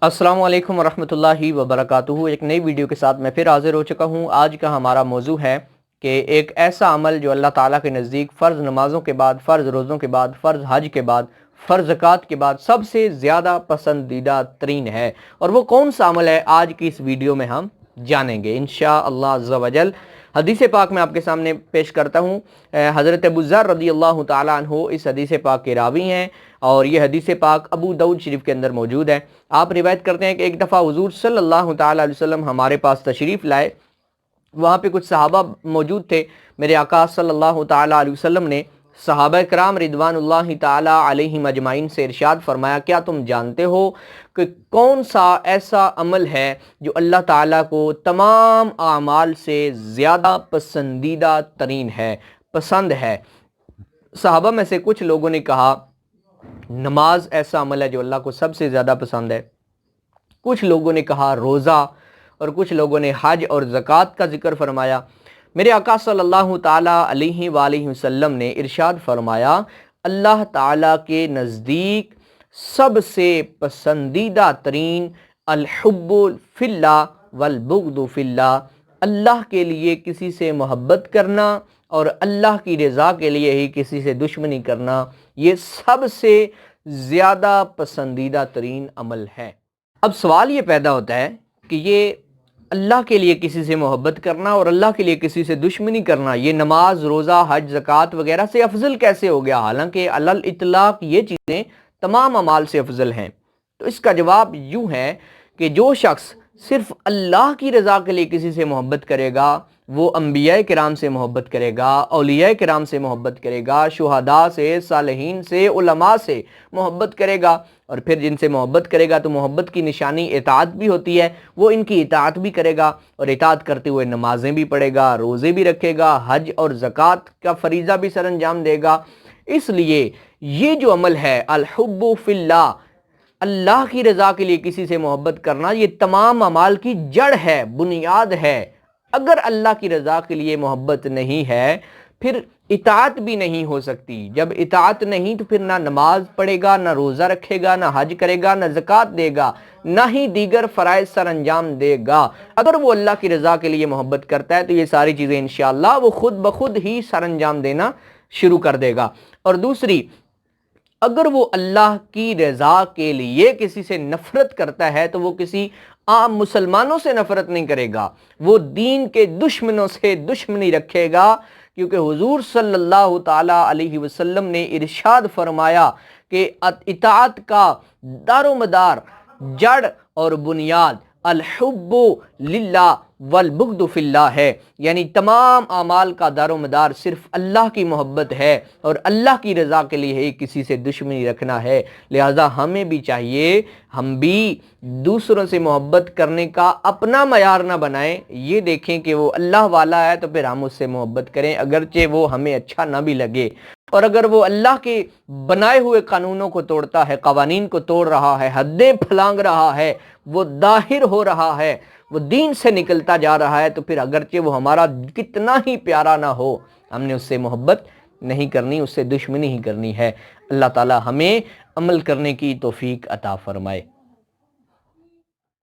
السلام علیکم ورحمۃ اللہ وبرکاتہ۔ ایک نئی ویڈیو کے ساتھ میں پھر حاضر ہو چکا ہوں۔ آج کا ہمارا موضوع ہے کہ ایک ایسا عمل جو اللہ تعالیٰ کے نزدیک فرض نمازوں کے بعد، فرض روزوں کے بعد، فرض حج کے بعد، فرض زکوٰۃ کے بعد سب سے زیادہ پسندیدہ ترین ہے، اور وہ کون سا عمل ہے آج کی اس ویڈیو میں ہم جانیں گے انشاءاللہ عز و جل۔ حدیث پاک میں آپ کے سامنے پیش کرتا ہوں۔ حضرت ابو ذر رضی اللہ تعالیٰ عنہ اس حدیث پاک کے راوی ہیں، اور یہ حدیث پاک ابو داؤد شریف کے اندر موجود ہے۔ آپ روایت کرتے ہیں کہ ایک دفعہ حضور صلی اللہ تعالیٰ علیہ وسلم ہمارے پاس تشریف لائے۔ وہاں پہ کچھ صحابہ موجود تھے۔ میرے آقا صلی اللہ تعالیٰ علیہ وسلم نے صحابہ کرام رضوان اللہ تعالیٰ علیہم اجمعین سے ارشاد فرمایا، کیا تم جانتے ہو کہ کون سا ایسا عمل ہے جو اللہ تعالیٰ کو تمام اعمال سے زیادہ پسندیدہ ترین ہے، پسند ہے؟ صحابہ میں سے کچھ لوگوں نے کہا نماز ایسا عمل ہے جو اللہ کو سب سے زیادہ پسند ہے، کچھ لوگوں نے کہا روزہ، اور کچھ لوگوں نے حج اور زکوٰۃ کا ذکر فرمایا۔ میرے آقا صلی اللہ تعالیٰ علیہ وآلہ وسلم نے ارشاد فرمایا، اللہ تعالیٰ کے نزدیک سب سے پسندیدہ ترین الحب فی اللہ والبغض فی اللہ، اللہ کے لیے کسی سے محبت کرنا اور اللہ کی رضا کے لیے ہی کسی سے دشمنی کرنا، یہ سب سے زیادہ پسندیدہ ترین عمل ہے۔ اب سوال یہ پیدا ہوتا ہے کہ یہ اللہ کے لیے کسی سے محبت کرنا اور اللہ کے لیے کسی سے دشمنی کرنا، یہ نماز، روزہ، حج، زکوٰۃ وغیرہ سے افضل کیسے ہو گیا، حالانکہ علی الاطلاق یہ چیزیں تمام اعمال سے افضل ہیں؟ تو اس کا جواب یوں ہے کہ جو شخص صرف اللہ کی رضا کے لیے کسی سے محبت کرے گا، وہ انبیاء کرام سے محبت کرے گا، اولیاء کرام سے محبت کرے گا، شہداء سے، صالحین سے، علماء سے محبت کرے گا، اور پھر جن سے محبت کرے گا تو محبت کی نشانی اطاعت بھی ہوتی ہے، وہ ان کی اطاعت بھی کرے گا، اور اطاعت کرتے ہوئے نمازیں بھی پڑھے گا، روزے بھی رکھے گا، حج اور زکوٰۃ کا فریضہ بھی سر انجام دے گا۔ اس لیے یہ جو عمل ہے الحب فی اللہ، اللہ کی رضا کے لیے کسی سے محبت کرنا، یہ تمام اعمال کی جڑ ہے، بنیاد ہے۔ اگر اللہ کی رضا کے لیے محبت نہیں ہے پھر اطاعت بھی نہیں ہو سکتی۔ جب اطاعت نہیں تو پھر نہ نماز پڑھے گا، نہ روزہ رکھے گا، نہ حج کرے گا، نہ زکوٰۃ دے گا، نہ ہی دیگر فرائض سر انجام دے گا۔ اگر وہ اللہ کی رضا کے لیے محبت کرتا ہے تو یہ ساری چیزیں انشاءاللہ وہ خود بخود ہی سر انجام دینا شروع کر دے گا۔ اور دوسری، اگر وہ اللہ کی رضا کے لیے کسی سے نفرت کرتا ہے تو وہ کسی عام مسلمانوں سے نفرت نہیں کرے گا، وہ دین کے دشمنوں سے دشمنی رکھے گا، کیونکہ حضور صلی اللہ تعالیٰ علیہ وسلم نے ارشاد فرمایا کہ اطاعت کا دار و مدار، جڑ اور بنیاد الحب للہ والبغض فی اللہ ہے، یعنی تمام اعمال کا دار و مدار صرف اللہ کی محبت ہے اور اللہ کی رضا کے لیے ہی کسی سے دشمنی رکھنا ہے۔ لہذا ہمیں بھی چاہیے ہم بھی دوسروں سے محبت کرنے کا اپنا معیار نہ بنائیں، یہ دیکھیں کہ وہ اللہ والا ہے تو پھر ہم اس سے محبت کریں، اگرچہ وہ ہمیں اچھا نہ بھی لگے۔ اور اگر وہ اللہ کے بنائے ہوئے قانونوں کو توڑتا ہے، قوانین کو توڑ رہا ہے، حدیں پھلانگ رہا ہے، وہ ظاہر ہو رہا ہے، وہ دین سے نکلتا جا رہا ہے، تو پھر اگرچہ وہ ہمارا کتنا ہی پیارا نہ ہو، ہم نے اس سے محبت نہیں کرنی، اس سے دشمنی ہی کرنی ہے۔ اللہ تعالی ہمیں عمل کرنے کی توفیق عطا فرمائے۔